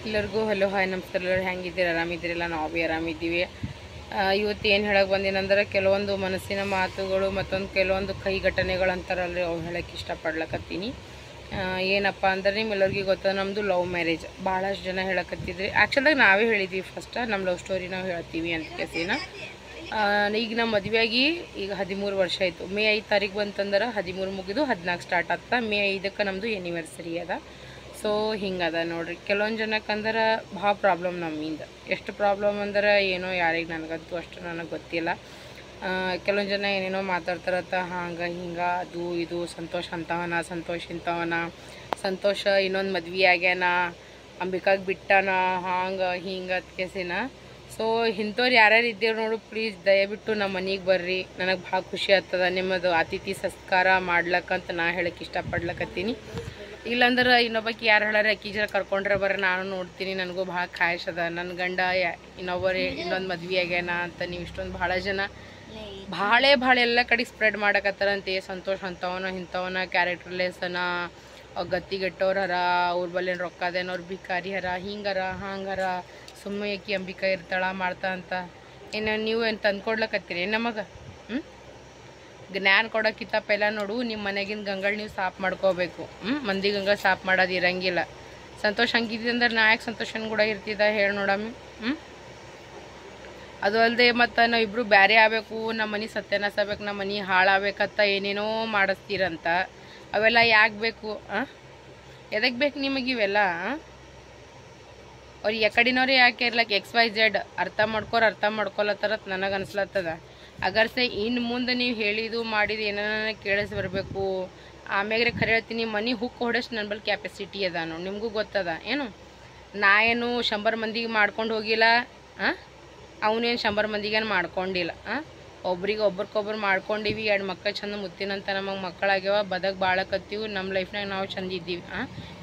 ಎಲ್ಲರಿಗೂ hello hi ನಮಸ್ಕಾರ. ಎಲ್ಲರೂ ಹೆಂಗಿದ್ದೀರಿ? ಆರಾಮಿದ್ದೀರಲ್ಲ? ನಾವು ಭೀ ಆರಾಮಿದ್ದೀವಿ. ಇವತ್ತು ಏನು ಹೇಳಕ್ಕೆ ಬಂದಿನಂದ್ರೆ ಕೆಲವೊಂದು ಮನಸ್ಸಿನ ಮಾತುಗಳು ಮತ್ತೊಂದು ಕೆಲವೊಂದು ಕೈ ಘಟನೆಗಳು ಅಂತಾರಲ್ರಿ, ಅವು ಹೇಳಕ್ಕೆ ಇಷ್ಟಪಡ್ಲಕತ್ತೀನಿ. ಏನಪ್ಪ ಅಂದ್ರೆ ನಿಮ್ಮೆಲ್ಲರಿಗೂ ಗೊತ್ತ, ನಮ್ಮದು ಲವ್ ಮ್ಯಾರೇಜ್. ಭಾಳಷ್ಟು ಜನ ಹೇಳಕತ್ತಿದ್ರಿ. ಆ್ಯಕ್ಚುಲಾಗಿ ನಾವೇ ಹೇಳಿದ್ವಿ ಫಸ್ಟ್ ನಮ್ಮ ಲವ್ ಸ್ಟೋರಿ ನಾವು ಹೇಳ್ತೀವಿ ಅಂತ ಕೇಸಿನ. ಈಗ ನಮ್ಮ ಮದುವೆಯಾಗಿ ಈಗ 13 ವರ್ಷ ಆಯಿತು. ಮೇ 5 ತಾರೀಕು ಬಂತಂದ್ರೆ 13 ಮುಗಿದು 14 ಸ್ಟಾರ್ಟ್ ಆಗ್ತಾ. ಮೇ 5ಕ್ಕೆ ನಮ್ಮದು ಎನಿವರ್ಸರಿ ಅದ. ಸೊ ಹಿಂಗದ ನೋಡ್ರಿ. ಕೆಲವೊಂದು ಜನಕ್ಕಂದ್ರೆ ಭಾಳ ಪ್ರಾಬ್ಲಮ್ ನಮ್ಮಿಂದ. ಎಷ್ಟು ಪ್ರಾಬ್ಲಮ್ ಅಂದ್ರೆ ಏನೋ ಯಾರಿಗೆ ನನಗಂತೂ ಅಷ್ಟು ನನಗೆ ಗೊತ್ತಿಲ್ಲ. ಕೆಲವೊಂದು ಜನ ಏನೇನೋ ಮಾತಾಡ್ತಾರತ್ತ, ಹಂಗೆ ಹಿಂಗೆ ಅದು ಇದು, ಸಂತೋಷ ಅಂತವನ, ಸಂತೋಷ ಇಂಥವನ, ಸಂತೋಷ ಇನ್ನೊಂದು ಮದ್ವೆ ಆಗ್ಯಾನ, ಅಂಬಿಕಾಗೆ ಬಿಟ್ಟಾನ, ಹಂಗೆ ಹಿಂಗೆ ಅದ್ಕೇಸಿನ. ಸೊ ಇಂಥವ್ರು ಯಾರ್ಯಾರು ಇದ್ದೀರಿ ನೋಡು, ಪ್ಲೀಸ್ ದಯವಿಟ್ಟು ನಮ್ಮ ಮನೆಗೆ ಬರ್ರಿ. ನನಗೆ ಭಾಳ ಖುಷಿ ಆಗ್ತದ ನಿಮ್ಮದು ಅತಿಥಿ ಸತ್ಕಾರ ಮಾಡ್ಲಕ್ಕಂತ ನಾ ಹೇಳಕ್ಕೆ ಇಷ್ಟಪಡ್ಲಕತ್ತೀನಿ. ಇಲ್ಲಾಂದ್ರೆ ಇನ್ನೊಬ್ಬಕ್ಕೆ ಯಾರು ಹೇಳಾರೆ ಅಕ್ಕಿ ಜರ ಕರ್ಕೊಂಡ್ರೆ ಬರ್ರಿ, ನಾನು ನೋಡ್ತೀನಿ, ನನಗೂ ಭಾಳ ಖಾಯಶ್ ಅದ, ನನ್ನ ಗಂಡ ಇನ್ನೊಂದು ಮದ್ವೆ ಆಗ್ಯಾನ ಅಂತ. ನೀವು ಇಷ್ಟೊಂದು ಭಾಳ ಜನ ಭಾಳ ಎಲ್ಲ ಕಡೆಗೆ ಸ್ಪ್ರೆಡ್ ಮಾಡಕತ್ತಾರಂತೆ. ಸಂತೋಷ ಅಂತವನ ಇಂಥವನ, ಕ್ಯಾರೆಕ್ಟರ್ಲೆಸ್ಸನ, ಗತ್ತಿಗೆಟ್ಟವ್ರು ಹರ, ಅವ್ರ ಬಲ್ಲೇನು ರೊಕ್ಕ ಅದೇನೋ, ಅವ್ರು ಭಿಕಾರಿ ಹರ, ಹಿಂಗಾರ ಹಂಗಾರ, ಸುಮ್ಮನೆ ಅಕ್ಕಿ ಅಂಬಿಕಾ ಇರ್ತಾಳ ಮಾಡ್ತಾ ಅಂತ. ಏನು ನೀವು ಏನು ತಂದ್ಕೊಡ್ಲಕತ್ತೀರಿ ನಮಗೆ? ಜ್ಞಾನ ಕೊಡೋಕ್ಕಿಂತ ಪೆಲ್ಲ ನೋಡು, ನಿಮ್ಮ ಮನೆಗಿನ ಗಂಗಳು ನೀವು ಸಾಫ್ ಮಾಡ್ಕೋಬೇಕು. ಮಂದಿ ಗಂಗಳ ಸಾಫ್ ಮಾಡೋದು ಇರಂಗಿಲ್ಲ. ಸಂತೋಷ ಹಂಗಿದ್ದೆ ಅಂದ್ರೆ ನಾ ಯಾಕೆ ಸಂತೋಷನ ಕೂಡ ಇರ್ತಿದ್ದ ಹೇಳಿ ನೋಡಮ್ಮಿ. ಅದು ಅಲ್ಲದೆ ಮತ್ತು ನಾವಿಬ್ಬರು ಬೇರೆ ಆಗಬೇಕು, ನಮ್ಮ ಮನೆ ಸತ್ಯನಾಶ ಆಗ್ಬೇಕು, ನಮ್ಮ ಮನೆ ಹಾಳಾಗಬೇಕಂತ ಏನೇನೋ ಮಾಡಿಸ್ತೀರಂತ. ಅವೆಲ್ಲ ಯಾಕೆ ಬೇಕು? ಎದಕ್ಕೆ ಬೇಕು ನಿಮಗೆ ಇವೆಲ್ಲ? ಅವ್ರು ಎಕಡಿನವ್ರೆ ಯಾಕೆ ಇರ್ಲಕ್ಕೆ XYZ ಅರ್ಥ ಮಾಡ್ಕೊಲತ್ತಾರ ನನಗೆ ಅನ್ಸ್ಲತ್ತದ. ಅಗರ್ಸೆ ಇನ್ನು ಮುಂದೆ ನೀವು ಹೇಳಿದ್ದು ಮಾಡಿದ್ದು ಏನಾರ ಕೇಳಿಸಿ ಬರಬೇಕು. ಆಮ್ಯಾಗ್ರೆ ಖರೆ ಹೇಳ್ತೀನಿ, ಮನೆ ಹುಕ್ಕು ಹೊಡೆಷ್ಟು ನನ್ನ ಬಳಿ ಕ್ಯಾಪಸಿಟಿ ಅದ ನೋಡಿ, ನಿಮಗೂ ಗೊತ್ತದ ಏನು. ನಾ ಏನು 100 ಮಂದಿಗೆ ಮಾಡ್ಕೊಂಡು ಹೋಗಿಲ್ಲ, ಅವನೇನು 100 ಮಂದಿಗೇನು ಮಾಡ್ಕೊಂಡಿಲ್ಲ. ಒಬ್ರಿಗೊಬ್ರು ಮಾಡ್ಕೊಂಡಿವಿ. 2 ಮಕ್ಕಳು ಚಂದ ಮುತ್ತಿನಂತ ನಮಗೆ ಮಕ್ಕಳಾಗ್ಯಾವ, ಬದಕ್ ಬಾಳಕತ್ತೀವಿ, ನಮ್ಮ ಲೈಫ್ನಾಗ ನಾವು ಚಂದ ಇದ್ದೀವಿ.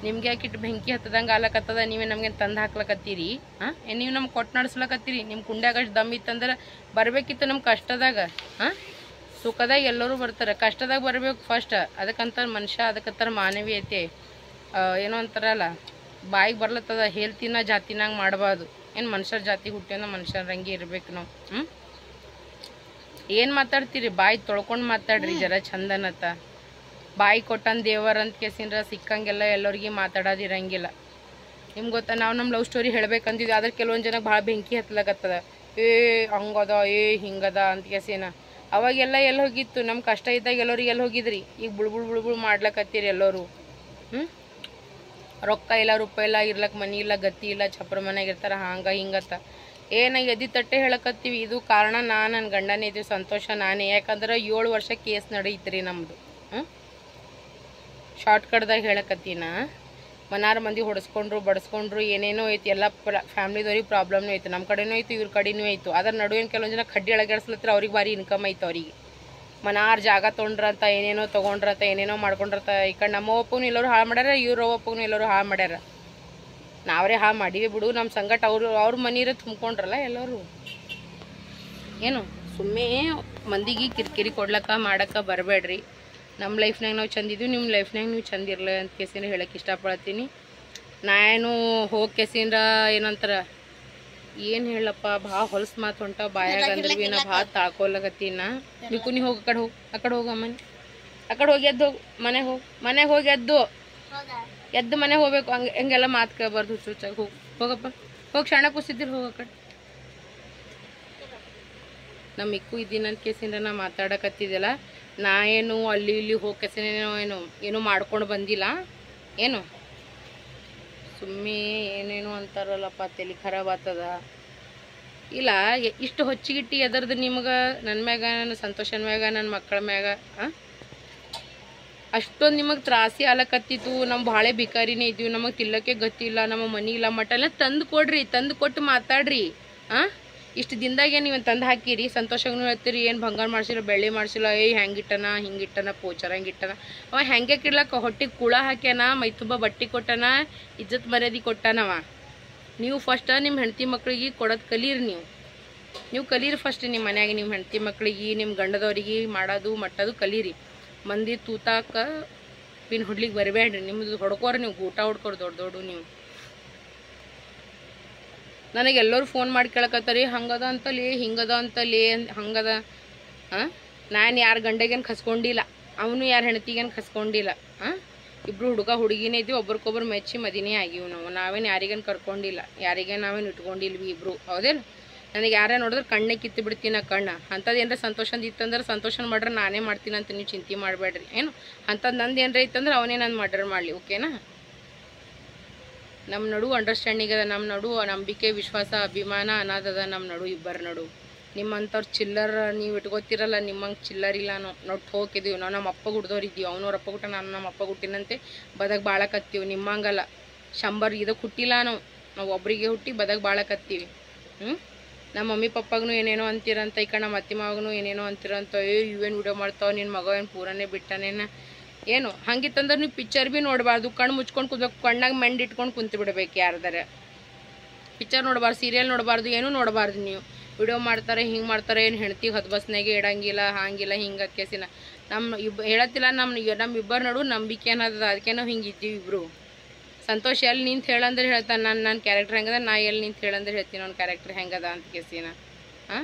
ನಿಮ್ಗೆ ಯಾಕೆ ಇಟ್ಟು ಬೆಂಕಿ ಹತ್ತದಂಗೆ ಆಲಕತ್ತದ? ನೀವೇ ನಮಗೆ ತಂದು ಹಾಕ್ಲಕತ್ತೀರಿ. ನೀವು ನಮ್ಗೆ ಕೊಟ್ಟು ನಡೆಸ್ಲಕತ್ತೀರಿ. ನಿಮ್ಮ ಕುಂಡ್ಯಾಗ ಅಷ್ಟು ದಮ್ ಇತ್ತಂದ್ರೆ ಬರಬೇಕಿತ್ತು ನಮ್ಮ ಕಷ್ಟದಾಗ. ಸುಖದಾಗ ಎಲ್ಲರೂ ಬರ್ತಾರೆ, ಕಷ್ಟದಾಗ ಬರಬೇಕು ಫಸ್ಟ್. ಅದಕ್ಕಂತಾರೆ ಮನುಷ್ಯ, ಅದಕ್ಕಂತಾರೆ ಮಾನವೀಯತೆ. ಏನೋ ಅಂತಾರಲ್ಲ, ಬಾಯಿಗೆ ಬರ್ಲತ್ತದ ಹೇಳ್ತಿನ ಜಾತಿನಾಗ ಮಾಡಬಾರ್ದು. ಏನು ಮನುಷ್ಯರ ಜಾತಿ ಹುಟ್ಟಿನ ಮನುಷ್ಯರಂಗೆ ಇರ್ಬೇಕು ನಾವು. ಏನು ಮಾತಾಡ್ತೀರಿ? ಬಾಯಿ ತೊಳ್ಕೊಂಡು ಮಾತಾಡ್ರಿ ಜರ ಚಂದನತ್ತ. ಬಾಯಿ ಕೊಟ್ಟನ್ ದೇವರ ಅಂತ ಕೇಸಿಂದ್ರ ಸಿಕ್ಕಂಗೆಲ್ಲ ಎಲ್ಲರಿಗೆ ಮಾತಾಡೋದಿರಂಗಿಲ್ಲ. ನಿಮ್ಗೆ ಗೊತ್ತಾ, ನಾವು ನಮ್ಮ ಲವ್ ಸ್ಟೋರಿ ಹೇಳ್ಬೇಕಂದಿದ್ವಿ, ಆದ್ರೆ ಕೆಲವೊಂದು ಜನಕ್ಕೆ ಭಾಳ ಬೆಂಕಿ ಹತ್ಲಕತ್ತದ. ಹಂಗದ ಹಿಂಗದ ಅಂತ ಕೇಸಿನ. ಅವಾಗೆಲ್ಲ ಎಲ್ಲಿ ಹೋಗಿತ್ತು? ನಮ್ಮ ಕಷ್ಟ ಇದ್ದಾಗ ಎಲ್ಲರಿಗೆ ಎಲ್ಲಿ ಹೋಗಿದ್ರಿ? ಈಗ ಬುಳ್ಬುಳ್ ಮಾಡ್ಲಕತ್ತೀರಿ ಎಲ್ಲರೂ. ರೊಕ್ಕ ಇಲ್ಲ, ರೂಪಾಯಿ ಇಲ್ಲ, ಇರ್ಲಕ್ಕೆ ಮನಿ ಇಲ್ಲ, ಗತಿ ಇಲ್ಲ, ಚಪ್ರ ಮನೆಯಾಗ ಇರ್ತಾರೆ, ಹಂಗೆ ಹಿಂಗತ್ತ. ಏನಾಗ ಎದಿ ತಟ್ಟೆ ಹೇಳಕತ್ತೀವಿ. ಇದು ಕಾರಣ ನನ್ನ ಗಂಡನೇ ಇದ್ದೀವಿ, ಸಂತೋಷ ನಾನೇ. ಯಾಕಂದ್ರೆ 7 ವರ್ಷ ಕೇಸ್ ನಡೀತ್ರಿ ನಮ್ಮದು. ಶಾರ್ಟ್ಕಟ್ದಾಗ ಹೇಳಕತ್ತೀನ. ಮನಾರು ಮಂದಿ ಹೊಡೆಸ್ಕೊಂಡ್ರು ಬಡಿಸ್ಕೊಂಡ್ರು, ಏನೇನೋ ಐತಿ. ಎಲ್ಲ ಫ್ಯಾಮ್ಲಿದವ್ರಿಗೆ ಪ್ರಾಬ್ಲಮ್ನೂ ಐತೆ, ನಮ್ಮ ಕಡೆನೂ ಐತು, ಇವ್ರ ಕಡೆನೂ ಐತು. ಅದ್ರ ನಡುವೇನು ಕೆಲವೊಂದು ಜನ ಕಡ್ಡಿ ಅಳಗಾಡ್ಸ್ಲತ್ರ, ಅವ್ರಿಗೆ ಭಾರಿ ಇನ್ಕಮ್ ಐತೆ. ಅವ್ರಿಗೆ ಮನಾರು ಜಾಗ ತೊಗೊಂಡ್ರಂತ, ಏನೇನೋ ತೊಗೊಂಡ್ರಂತ, ಏನೇನೋ ಮಾಡ್ಕೊಂಡ್ರಂತ. ಈ ಕಡೆ ನಮ್ಮ ಒಪ್ಪಗೂ ಎಲ್ಲರೂ ಹಾಳು ಮಾಡ್ಯಾರ, ಇವ್ರ ಒಪ್ಪಗೂ ಎಲ್ಲರೂ ಹಾಳು ಮಾಡ್ಯಾರ. ನಾವ್ರೇ ಹಾಳು ಮಾಡೀವಿ ಬಿಡು. ನಮ್ಮ ಸಂಗಟ ಅವ್ರ ಮನೀರ ತುಂಬ್ಕೊಂಡ್ರಲ್ಲ ಎಲ್ಲರೂ. ಏನು ಸುಮ್ಮನೆ ಮಂದಿಗೆ ಕಿರಿಕಿರಿ ಕೊಡ್ಲಕ್ಕ ಮಾಡಕ್ಕೆ ಬರಬೇಡ್ರಿ. ನಮ್ಮ ಲೈಫ್ನಾಗ ನಾವು ಚಂದಿದ್ವಿ, ನಿಮ್ಮ ಲೈಫ್ನಾಗ ನೀವು ಚಂದ ಇರಲ್ಲ ಅಂತ ಕೇಸಿನ ಹೇಳಕ್ಕೆ ಇಷ್ಟಪಡ್ತೀನಿ. ನಾ ಏನು ಹೋಗಿ ಕೇಸಿಂದ ಏನಂತಾರ, ಏನು ಹೇಳಪ್ಪ, ಭಾಳ ಹೊಲಸು ಮಾತು ಹೊಂಟ ಬಾಯಾಗ ಅಂದ್ರೆ ಭೀ ನಾ ಭಾಳ ತಾಳ್ಕೊಲಕತ್ತೀನ. ಬಿಕ್ಕು ನೀ ಹೋಗಿ ಆ ಕಡೆ ಹೋಗ ಮನೆ, ಆ ಕಡೆ ಹೋಗಿ ಎದ್ದು ಹೋಗಿ ಮನೆಗೆ ಹೋಗಿ ಎದ್ದು ಮನೆಗೆ ಹೋಗ್ಬೇಕು. ಹಂಗೆಲ್ಲ ಮಾತು ಕೇಳಬಾರ್ದು. ಚೂಚಾಗಿ ಹೋಗಪ್ಪ, ಹೋಗಿ ಶಾಣ ಕೂಸಿದ್ದಿರಿ, ಹೋಗ ಆ ಕಡೆ. ನಮ್ಮ ಮಿಕ್ಕು ಇದ್ದೀನಿ ಅಂತ ಕೇಸಿಂದ ನಾ ಮಾತಾಡಕತ್ತಿದ್ದೆಲ್ಲ. ನಾ ಏನು ಅಲ್ಲಿ ಇಲ್ಲಿ ಹೋಗಿ ಕೇಸಿನ ಏನು ಮಾಡ್ಕೊಂಡು ಬಂದಿಲ್ಲ. ಏನು ಸುಮ್ಮನೆ ಏನೇನು ಅಂತಾರಲ್ಲಪ್ಪ, ತಲೆ ಖರಾಬ್ ಆಗ್ತದ. ಇಲ್ಲ ಇಷ್ಟು ಹೊಚ್ಚಿಗಿಟ್ಟಿ ಎದರ್ದು ನಿಮ್ಗೆ ನನ್ನ ಮ್ಯಾಗ, ನನ್ನ ಸಂತೋಷನ ಮ್ಯಾಗ, ನನ್ನ ಮಕ್ಕಳ ಮ್ಯಾಗ ಅಷ್ಟೊಂದು ನಿಮಗೆ ತ್ರಾಸಿ ಆಲಕತ್ತಿತ್ತು. ನಮ್ಮ ಭಾಳ ಭಿಕಾರಿನೇ ಇದ್ದೀವಿ, ನಮಗೆ ತಿಲ್ಲಕ್ಕೆ ಗೊತ್ತಿಲ್ಲ, ನಮ್ಮ ಮನೆ ಇಲ್ಲ ಮಟ್ಟ ಎಲ್ಲ ತಂದು ಕೊಡ್ರಿ, ತಂದು ಕೊಟ್ಟು ಮಾತಾಡ್ರಿ. ಇಷ್ಟು ದಿನದಾಗೆ ನೀವು ತಂದು ಹಾಕಿರಿ. ಸಂತೋಷಗೂ ಹೇಳ್ತೀರಿ, ಏನು ಬಂಗಾರ ಮಾಡ್ಸಿಲ್ಲ, ಬೆಳ್ಳಿ ಮಾಡ್ಸಿಲ್ಲ, ಹೆಂಗಿಟ್ಟನ ಹಿಂಗಿಟ್ಟನ, ಪೋಚರ ಹೆಂಗಿಟ್ಟನ. ಅವ ಹೆಂಗೆ ಕಿಡ್ಲಕ್ಕ ಹೊಟ್ಟಿಗೆ ಕುಳ ಹಾಕ್ಯಾನ, ಮೈ ತುಂಬ ಬಟ್ಟೆ ಕೊಟ್ಟನ, ಇಜ್ಜತ್ ಮರ್ಯಾದೆ ಕೊಟ್ಟಾನವ. ನೀವು ಫಸ್ಟ್ ನಿಮ್ಮ ಹೆಂಡತಿ ಮಕ್ಳಿಗೆ ಕೊಡೋದು ಕಲೀರಿ. ನೀವು ಕಲೀರಿ ಫಸ್ಟ್. ನಿಮ್ಮ ಮನ್ಯಾಗ ನಿಮ್ಮ ಹೆಂಡತಿ ಮಕ್ಳಿಗೆ, ನಿಮ್ಮ ಗಂಡದವ್ರಿಗೆ ಮಾಡೋದು ಮಟ್ಟದು ಕಲೀರಿ. ಮಂದಿ ತೂತಾಕ ಪಿನ್ ಹೊಡ್ಲಿಕ್ಕೆ ಬರಬೇಡ್ರಿ. ನಿಮ್ಮದು ಹೊಡ್ಕೋರಿ, ನೀವು ಊಟ ಹೊಡ್ಕೋರಿ ದೊಡ್ಡ ನೀವು. ನನಗೆ ಎಲ್ಲರೂ ಫೋನ್ ಮಾಡಿ ಕೇಳಕತ್ತಾರಿ ಹಂಗದ ಅಂತಲೇ ಹಿಂಗದ ಅಂತಲೇ ಹಂಗದ. ನಾನು ಯಾರ ಗಂಡಗೇನು ಖಸ್ಕೊಂಡಿಲ್ಲ, ಅವನು ಯಾರ ಹೆಂಡತಿಗೇನು ಖಸ್ಕೊಂಡಿಲ್ಲ. ಇಬ್ಬರು ಹುಡುಗ ಹುಡುಗಿನೇ ಇದ್ದೀವಿ, ಒಬ್ರಿಗೊಬ್ರು ಮೆಚ್ಚಿ ಮದಿನೇ ಆಗಿವು ನಾವೇನು ಯಾರಿಗೇನು ಕರ್ಕೊಂಡಿಲ್ಲ, ಯಾರಿಗೇನು ನಾವೇನು ಇಟ್ಕೊಂಡಿಲ್ವಿ ಇಬ್ಬರು. ಹೌದೇನು? ನನಗೆ ಯಾರೇ ನೋಡಿದ್ರೆ ಕಣ್ಣೇ ಕಿತ್ತು ಬಿಡ್ತೀನಿ ಕಣ್ಣ. ಅಂಥದ್ದು ಏನರ ಸಂತೋಷದ ಇತ್ತಂದ್ರೆ ಸಂತೋಷನ ಮಾಡ್ರೆ ನಾನೇ ಮಾಡ್ತೀನಿ ಅಂತ ನೀವು ಚಿಂತೆ ಮಾಡಬೇಡ್ರಿ. ಏನು ಅಂಥದ್ದು ನಂದು ಏನರ ಇತ್ತಂದ್ರೆ ಅವನೇ ನಾನು ಮರ್ಡರ್ ಮಾಡಲಿ. ಓಕೆನಾ? ನಮ್ಮ ನಡು ಅಂಡರ್ಸ್ಟ್ಯಾಂಡಿಂಗ್ ಅದ, ನಮ್ಮ ನಡು ನಂಬಿಕೆ ವಿಶ್ವಾಸ ಅಭಿಮಾನ ಅನ್ನೋದದ ನಮ್ಮ ನಡು, ಇಬ್ಬರ ನಡು. ನಿಮ್ಮಂಥವ್ರು ಚಿಲ್ಲರ್ ನೀವು ಇಟ್ಕೋತಿರಲ್ಲ, ನಿಮ್ಮಂಗೆ ಚಿಲ್ಲರಿಲ್ಲ. ನಾವು ಹೋಗಿದ್ದೀವಿ, ನಾವು ನಮ್ಮ ಅಪ್ಪ ಹುಡ್ದವ್ರಿದ್ದೀವಿ, ಅವನವ್ರ ಅಪ್ಪ ಹುಟ್ಟ ನಾನು ನಮ್ಮ ಅಪ್ಪ ಹುಟ್ಟಿನಂತೆ ಬದಕ್ ಬಾಳಕತ್ತೀವಿ. ನಿಮ್ಮಂಗಲ್ಲ 100 ಇದಕ್ಕೆ ಹುಟ್ಟಿಲ್ಲ, ನಾವು ಒಬ್ಬರಿಗೆ ಹುಟ್ಟಿ ಬದಕ್ ಬಾಳಕತ್ತೀವಿ. ನಮ್ಮ ಮಮ್ಮಿ ಪಪ್ಪಾಗೂ ಏನೇನೋ ಅಂತೀರಂತ, ಈ ಕಡೆ ನಮ್ಮ ಅತ್ತಿ ಮಾವಗೂ ಏನೇನೋ ಅಂತೀರಂತ. ಇವೇನು ವಿಡಿಯೋ ಮಾಡ್ತಾವೆ, ನಿನ್ನ ಮಗ ಏನು ಪೂರನೇ ಬಿಟ್ಟಾನೇನ ಏನು. ಹಂಗಿತ್ತಂದ್ರೆ ನೀವು ಪಿಕ್ಚರ್ ಭೀ ನೋಡಬಾರ್ದು, ಕಣ್ಣು ಮುಚ್ಕೊಂಡು ಕುಂದ್ಬೇಕು, ಕಣ್ಣಾಗ ಮೆಂಡ್ ಇಟ್ಕೊಂಡು ಕುಂತು ಬಿಡ್ಬೇಕು. ಯಾರ್ದಾರ ಪಿಕ್ಚರ್ ನೋಡಬಾರ್ದು, ಸೀರಿಯಲ್ ನೋಡಬಾರ್ದು, ಏನೂ ನೋಡಬಾರ್ದು. ನೀವು ವಿಡಿಯೋ ಮಾಡ್ತಾರೆ, ಹಿಂಗೆ ಮಾಡ್ತಾರೆ, ಏನು ಹೆಣ್ತಿಗೆ 10 ಬಸ್ನಾಗೆ ಇಡಂಗಿಲ್ಲ, ಹಾಗಿಲ್ಲ ಹಿಂಗೆ ಕೇಸಿನ ನಮ್ಮ ಹೇಳತ್ತಿಲ್ಲ. ನಮ್ಮ ಇಬ್ಬರ ನಡು ನಂಬಿಕೆ ಅನ್ನೋದ, ಅದಕ್ಕೆ ನಾವು ಹಿಂಗೆ ಇದ್ದೀವಿ ಇಬ್ಬರು. ಸಂತೋಷ್ ಎಲ್ಲಿ ನಿಂತು ಹೇಳಂದ್ರೆ ಹೇಳ್ತಾನೆ, ನನ್ನ ಕ್ಯಾರೆಕ್ಟರ್ ಹೆಂಗದ, ನಾ ಎಲ್ಲಿ ನಿಂತು ಹೇಳಂದ್ರೆ ಹೇಳ್ತೀನಿ ಅವ್ನ ಕ್ಯಾರೆಕ್ಟರ್ ಹೆಂಗದ ಅಂತ ಕೇಸಿನ.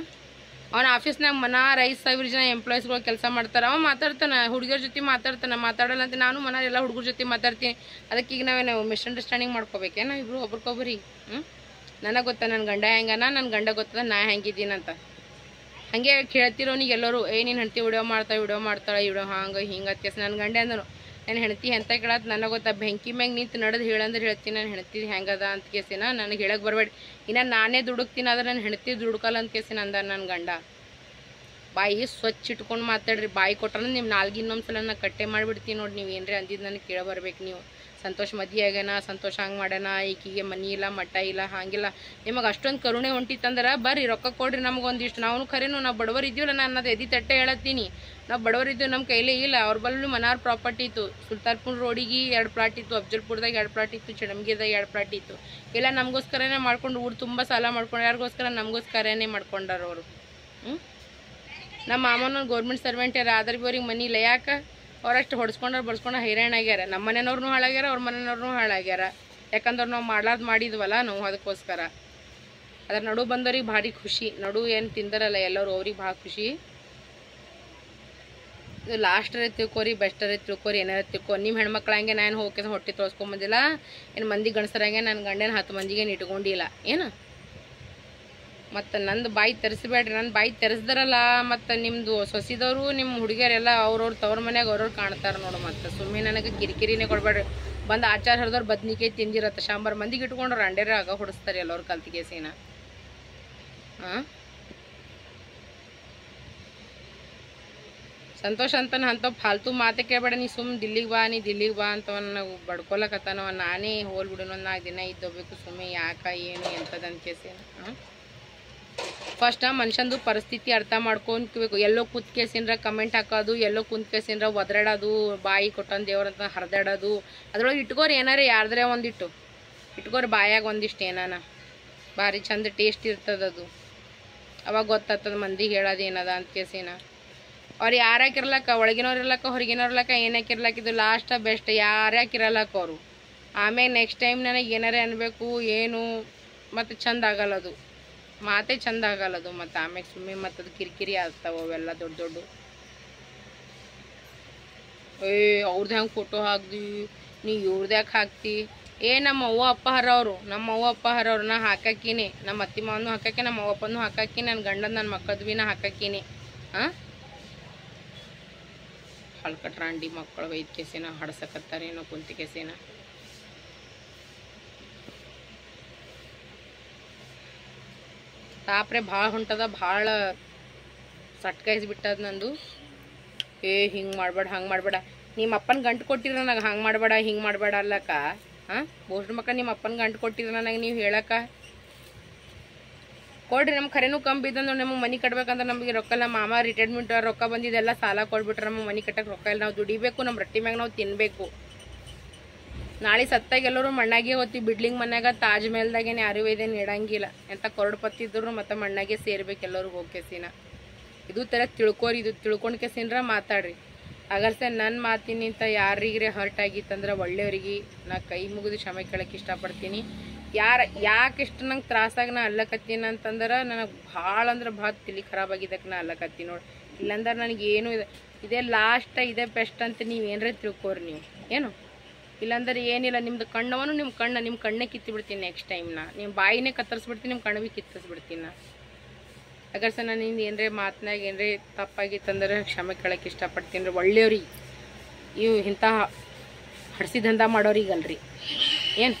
ಅವ್ನ ಆಫೀಸ್ನಾಗ 5,000 ಜನ ಎಂಪ್ಲಾಯೀಸ್ಗಳು ಕೆಲಸ ಮಾಡ್ತಾರೆ. ಅವ ಮಾತಾಡ್ತಾನೆ, ಹುಡುಗರ ಜೊತೆ ಮಾತಾಡ್ತಾನೆ, ಮಾತಾಡಲ್ಲ ಅಂತ ನಾನು ಮನೇಲಿ ಎಲ್ಲ ಹುಡುಗರ ಜೊತೆ ಮಾತಾಡ್ತೀನಿ. ಅದಕ್ಕೆ ಈಗ ನಾವು ಮಿಸ್ಅಂಡರ್ಸ್ಟ್ಯಾಂಡಿಂಗ್ ಮಾಡ್ಕೋಬೇಕೆ ನಾವು ಇಬ್ಬರು ಒಬ್ರಿಗೊಬ್ರಿಗೆ. ನನಗೆ ಗೊತ್ತ ನನ್ನ ಗಂಡ ಹೆಂಗನ, ನನ್ನ ಗಂಡ ಗೊತ್ತದ ನಾ ಹೆಂಗಿದ್ದೀನಂತ. ಹಾಗೆ ಕೇಳ್ತಿರೋನಿಗೆ ಎಲ್ಲರೂ ನೀನು ಹೆಂಡತಿ ವಿಡಿಯೋ ಮಾಡ್ತಾಳೆ ವಿಡಿಯೋ ಹಂಗೆ ಹಿಂಗೆ ಅತ್ಯಾಸ. ನನ್ನ ಗಂಡ ಅಂದರು ನನ್ನ ಹೆಂಡತಿ ಎಂತ ಕೇಳತ್ತೆ ನನಗೆ ಗೊತ್ತಾ, ಬೆಂಕಿ ಮ್ಯಾಗ ನಿಂತು ನಡೆದು ಹೇಳಂದ್ರೆ ಹೇಳ್ತೀನಿ ನನ್ನ ಹೆಂಡತಿ ಹೆಂಗದ ಅಂತ ಕೇಸಿನ. ನನಗೆ ಹೇಳಕ್ಕೆ ಬರಬೇಡಿ, ಇನ್ನು ನಾನೇ ದುಡುಕ್ತೀನಿ ಆದ್ರೆ ನನ್ನ ಹೆಂಡತಿ ದುಡುಕಲ್ಲ ಅಂತ ಕೇಸಿನ ಅಂದ ನನ್ನ ಗಂಡ. ಬಾಯಿ ಸ್ವಚ್ಛ ಇಟ್ಕೊಂಡು ಮಾತಾಡ್ರಿ, ಬಾಯಿ ಕೊಟ್ರೆ ನಿಮ್ಮ ನಾಲ್ಗೆ ಇನ್ನೊಂದ್ಸಲ ನಾನು ಕಟ್ಟೆ ಮಾಡಿಬಿಡ್ತೀನಿ ನೋಡಿ. ನೀವು ಏನ್ರಿ ಅಂದಿದ್ದು ನನಗೆ ಕೇಳಬರ್ಬೇಕು ನೀವು. ಸಂತೋಷ್ ಮದುವೆ ಆಗ್ಯಾನ, ಸಂತೋಷ ಹಂಗೆ ಮಾಡ್ಯಾನ, ಈಕಿಗೆ ಮನಿ ಇಲ್ಲ ಮಟ್ಟ ಇಲ್ಲ ಹಾಗಿಲ್ಲ. ನಿಮಗೆ ಅಷ್ಟೊಂದು ಕರುಣೆ ಹೊಂಟಿತ್ತಂದ್ರೆ ಬರ್ರಿ ರೊಕ್ಕ ಕೊಡ್ರಿ ನಮಗೊಂದಿಷ್ಟು. ನಾವು ಖರೇನು ನಾವು ಬಡವರು ಇದ್ದೀವಲ್ಲ, ನಾನು ಅದು ಎದಿ ತಟ್ಟೆ ಹೇಳತ್ತೀನಿ. ನಾವು ಬಡವರಿದ್ದೀವಿ, ನಮ್ಮ ಕೈಲೇ ಇಲ್ಲ. ಅವ್ರ ಬಲ್ಲೂ ಮನಾರ್ ಪ್ರಾಪರ್ಟಿ ಇತ್ತು, ಸುಲ್ತಾನ್ಪುರ ರೋಡಿಗೆ 2 ಪ್ಲಾಟ್ ಇತ್ತು, ಅಫ್ಜಲ್ಪುರದಾಗ 2 ಪ್ಲಾಟ್ ಇತ್ತು, ಚಡಮ್ಗಿದಾಗ 2 ಪ್ಲಾಟ್ ಇತ್ತು. ಎಲ್ಲ ನಮಗೋಸ್ಕರನೇ ಮಾಡ್ಕೊಂಡು ಊರು ತುಂಬ ಸಾಲ ಮಾಡ್ಕೊಂಡು, ಯಾರಿಗೋಸ್ಕರ ನಮಗೋಸ್ಕರನೇ ಮಾಡ್ಕೊಂಡಾರ ಅವರು. ನಮ್ಮ ಮಾಮನ ಗೌರ್ಮೆಂಟ್ ಸರ್ವೆಂಟ್ ಯಾರು ಆದ್ರೆ ಭೀ ಅವ್ರಿಗೆ ಮನಿ ಇಲ್ಲ. ಯಾಕೆ? ಅವ್ರಷ್ಟು ಹೊಡ್ಸ್ಕೊಂಡು ಹೈರಾಣ ಆಗ್ಯಾರ. ನಮ್ಮ ಮನೆಯವ್ರನ್ನೂ ಹಾಳಾಗ್ಯಾರ, ಅವ್ರ ಮನೆಯವ್ರನ್ನೂ ಹಾಳಾಗ್ಯಾರ. ಯಾಕಂದ್ರೆ ನಾವು ಮಾಡಿದ್ವಲ್ಲ ನಾವು ಅದಕ್ಕೋಸ್ಕರ. ಅದ್ರ ನಡು ಬಂದವ್ರಿಗೆ ಭಾರಿ ಖುಷಿ. ನಡು ಏನು ತಿಂದಾರಲ್ಲ ಎಲ್ಲರೂ, ಅವ್ರಿಗೆ ಭಾಳ ಖುಷಿ. ಇದು ಲಾಸ್ಟರೇ ತಿಳ್ಕೊರಿ, ಬೆಸ್ಟರೇ ತಿಳ್ಕೊರಿ, ಏನಾರ ತಿಳ್ಕೊ. ನಿಮ್ಮ ಹೆಣ್ಮಕ್ಳು ಹಂಗೆ ನಾನು ಹೋಗಿ ಹೊಟ್ಟೆ ತೋರಿಸ್ಕೊಂಬಂದಿಲ್ಲ. ಏನು ಮಂದಿ ಗಂಡಸರಂಗೆ ನನ್ನ ಗಂಡನ 10 ಮಂದಿಗೆ ಇಟ್ಕೊಂಡಿಲ್ಲ ಏನು. ಮತ್ತು ನಂದು ಬಾಯಿ ತೆರೆಸಬೇಡ್ರಿ. ನನ್ನ ಬಾಯಿ ತೆರೆಸ್ದಾರಲ್ಲ ಮತ್ತು ನಿಮ್ಮದು ಸೊಸಿದವರು ನಿಮ್ಮ ಹುಡುಗಿಯರೆಲ್ಲ ಅವ್ರವ್ರ ತವ್ರ ಮನ್ಯಾಗ ಅವ್ರವ್ರು ಕಾಣ್ತಾರೆ ನೋಡು. ಮತ್ತು ಸುಮ್ಮನೆ ನನಗೆ ಕಿರಿಕಿರಿನೇ ಕೊಡಬೇಡ್ರಿ. ಬಂದು ಆಚಾರ ಹರಿದವ್ರು ಬದ್ನಿಕಾಯಿ ತಿಂದಿರತ್ತೆ, 100 ಮಂದಿಗೆ ಇಟ್ಕೊಂಡ್ರು ಅಂಡೇರ ಆಗ ಹೊಡಿಸ್ತಾರೆ ಎಲ್ಲವ್ರು ಕಲ್ತಿಗೆ ಸೀನ. ಸಂತೋಷ ಅಂತಾನೆ ಅಂಥವು ಫಾಲ್ತು ಮಾತೆ ಕೇಳಬೇಡ. ನೀ ದಿಲ್ಲಿಗೆ ಬಾ ಅಂತ ನಾವು ಬಡ್ಕೊಳಕತ್ತಾನವ. ನಾನೇ ಹೋಲ್ಬಿಡು, 4 ದಿನ ಇದ್ದೋಗ್ಬೇಕು ಸುಮ್ಮನೆ. ಯಾಕ ಏನು ಎಂಥದ್ದು ಕೇಸೇನ. ಫಸ್ಟ್ ಮನುಷ್ಯಂದು ಪರಿಸ್ಥಿತಿ ಅರ್ಥ ಮಾಡ್ಕೊಬೇಕು. ಎಲ್ಲೋ ಕೂತ್ಕೇಸಿನ್ರ ಕಮೆಂಟ್ ಹಾಕೋದು, ಎಲ್ಲೋ ಕುಂತ್ಕೇಸಿನ್ರ ಒದರಾಡೋದು, ಬಾಯಿ ಕೊಟ್ಟಂದು ದೇವ್ರಂತ ಹರಿದಾಡೋದು. ಅದ್ರೊಳಗೆ ಇಟ್ಕೋರಿ ಏನಾರ ಯಾರ್ದ್ರೆ ಒಂದಿಟ್ಟು ಇಟ್ಕೋರಿ, ಬಾಯಾಗ ಒಂದಿಷ್ಟು ಏನಾನ ಭಾರಿ ಚಂದ ಟೇಸ್ಟ್ ಇರ್ತದದು. ಅವಾಗ ಗೊತ್ತಾಗ್ತದ ಮಂದಿಗೆ ಹೇಳೋದು ಏನದ ಅಂತ ಕೇಸಿನ. ಅವ್ರು ಯಾರ್ಯಾಕಿರ್ಲಕ್ಕ, ಒಳಗಿನವ್ರು ಇರ್ಲಕ್ಕ ಹೊರಗಿನವ್ರು ಇರ್ಲಕ್ಕ, ಏನಕ್ಕಿರ್ಲಕ್ಕ, ಇದು ಲಾಸ್ಟ್ ಬೆಸ್ಟ್. ಯಾರ್ಯಾಕಿರಲ್ಲಕ್ಕ ಅವರು. ಆಮೇಲೆ ನೆಕ್ಸ್ಟ್ ಟೈಮ್ ನನಗೆ ಏನಾರೇ ಅನ್ಬೇಕು ಏನು ಮತ್ತು ಚಂದ ಆಗಲ್ಲದು, ಮಾತೇ ಚಂದ ಆಗಲ್ಲದು. ಮತ್ತು ಆಮೇಲೆ ಸುಮ್ಮನೆ ಮತ್ತದು ಕಿರಿಕಿರಿ ಆಗ್ತಾವೆ ಅವೆಲ್ಲ ದೊಡ್ಡ. ಅವ್ರದ್ದು ಹೆಂಗೆ ಫೋಟೋ ಹಾಕ್ದಿ ನೀ, ಇವ್ರದ್ದು ಯಾಕೆ ಹಾಕ್ತಿ? ನಮ್ಮ ಅವ್ವ ಅಪ್ಪ ಹರವ್ರು, ನಾ ಹಾಕಕ್ಕೀನಿ. ನಮ್ಮ ಅತ್ತಿ ಮಾವನು ಹಾಕಕ್ಕೆ, ನಮ್ಮ ಅವ್ವ ಅಪ್ಪನೂ ಹಾಕಕ್ಕಿ, ನನ್ನ ಗಂಡನ ನನ್ನ ಮಕ್ಕಳದು ಭೀ ನಾ ಹಾಕಕ್ಕೀನಿ. ಹಳ್ಕಟ್ರಾಂಡಿ ಮಕ್ಕಳು ಒಯ್ದು ಕೆಸಿನ ಹಡ್ಸಕತ್ತಾರೇನೋ ಕುಂತಿ ಕೆಸಿನ. ತಾಪ್ರೆ ಭಾಳ ಹೊಂಟದ, ಭಾಳ ಸಟ್ಕಾಯಿಸ್ಬಿಟ್ಟದ ನಂದು. ಹಿಂಗೆ ಮಾಡಬೇಡ ಹಂಗೆ ಮಾಡಬೇಡ. ನಿಮ್ಮ ಅಪ್ಪನ ಗಂಟು ಕೊಟ್ಟಿರ ನನಗೆ ಹಂಗೆ ಮಾಡಬೇಡ ಹಿಂಗೆ ಮಾಡಬೇಡ ಅಲ್ಲಕ್ಕ. ಬೋಸ್ಟ್ ಮಕ್ಕ ನಿಮ್ಮ ಅಪ್ಪನ ಗಂಟು ಕೊಟ್ಟಿರ ನನಗೆ ನೀವು ಹೇಳಕ್ಕ. ಕೊಡ್ರಿ, ನಮ್ಮ ಖರೇನೂ ಕಮ್ಮಿ ಬಿದ್ದಂದ್ರೆ ನಮಗೆ ಮನೆ ಕಟ್ಬೇಕಂದ್ರೆ ನಮಗೆ ರೊಕ್ಕ ಇಲ್ಲ. ಮಾಮ ರಿಟೈರ್ಮೆಂಟ್ ರೊಕ್ಕ ಬಂದಿದ್ದೆಲ್ಲ ಸಾಲ ಕೊಡ್ಬಿಟ್ರೆ ನಮ್ಮ ಮನೆ ಕಟ್ಟಕ್ಕೆ ರೊಕ್ಕ ಇಲ್ಲ. ನಾವು ದುಡಿಬೇಕು, ನಮ್ಮ ರೊಟ್ಟಿ ಮ್ಯಾಗ ನಾವು ತಿನ್ನಬೇಕು. ನಾಳೆ ಸತ್ತಾಗ ಎಲ್ಲರೂ ಮಣ್ಣಾಗೆ ಹೋಗ್ತೀವಿ. ಬಿಡ್ಲಿಂಗ್ ಮನ್ಯಾಗ ತಾಜ್ ಮಹಲ್ದಾಗೇನು ಯಾರು ಇದೇನು ಇಡಂಗಿಲ್ಲ. ಎಂಥ ಕರೋಡ್ಪತಿ ಇದ್ರು ಮತ್ತು ಮಣ್ಣಾಗೆ ಸೇರ್ಬೇಕು ಎಲ್ಲರೂ ಹೋಗ್ಕೆಸಿನ. ಇದು ಥರ ತಿಳ್ಕೊರಿ, ಇದು ತಿಳ್ಕೊಂಡು ಕೆಸಿನ್ರ ಮಾತಾಡ್ರಿ. ಅಗರ್ಸೆ ನನ್ನ ಮಾತಿನಿಂದ ಯಾರಿಗ್ರೆ ಹರ್ಟ್ ಆಗಿತ್ತಂದ್ರೆ ಒಳ್ಳೆಯವ್ರಿಗೆ ನಾ ಕೈ ಮುಗಿದು ಕ್ಷಮೆ ಕೇಳಕ್ಕೆ ಇಷ್ಟಪಡ್ತೀನಿ. ಯಾಕೆ ಇಷ್ಟು ನಂಗೆ ತ್ರಾಸಾಗ ನಾ ಅಲ್ಲಕತ್ತೀನಿ ಅಂತಂದ್ರೆ ನನಗೆ ಭಾಳ ಅಂದ್ರೆ ಭಾಳ ತಲೆ ಖರಾಬ್ ಆಗಿದ್ದಕ್ಕೆ ನಾ ಅಲ್ಲಕತ್ತೀನಿ ನೋಡಿ. ಇಲ್ಲಾಂದ್ರೆ ನನಗೇನು ಇದೇ ಲಾಸ್ಟ್ ಇದೇ ಬೆಸ್ಟ್ ಅಂತ ನೀವು ಏನರೇ ತಿಳ್ಕೋರಿ ನೀವು ಏನು. ಇಲ್ಲಾಂದ್ರೆ ಏನಿಲ್ಲ, ನಿಮ್ದು ಕಣ್ಣವನು ನಿಮ್ಮ ಕಣ್ಣೇ ಕಿತ್ತಿಬಿಡ್ತೀನಿ ನೆಕ್ಸ್ಟ್ ಟೈಮ್ನ. ನಿಮ್ಮ ಬಾಯಿನೇ ಕತ್ತರಿಸ್ಬಿಡ್ತೀನಿ, ನಿಮ್ಮ ಕಣ್ಣು ಭೀ ಕಿತ್ತಿಸ್ಬಿಡ್ತೀನಿ ನಾ. ಅಗರ್ ಸರ್ ನಾನು ಏನರೇ ಮಾತನಾಗ ಏನರೇ ತಪ್ಪಾಗಿತ್ತಂದ್ರೆ ಕ್ಷಮೆ ಕೇಳೋಕ್ಕೆ ಇಷ್ಟಪಡ್ತೀನಿ ರೀ. ಒಳ್ಳೆಯವ್ರಿಗೆ ಇಂಥ ಹಡ್ಸಿ ದಂಧ ಮಾಡೋರಿಗಲ್ರಿ ಏನು.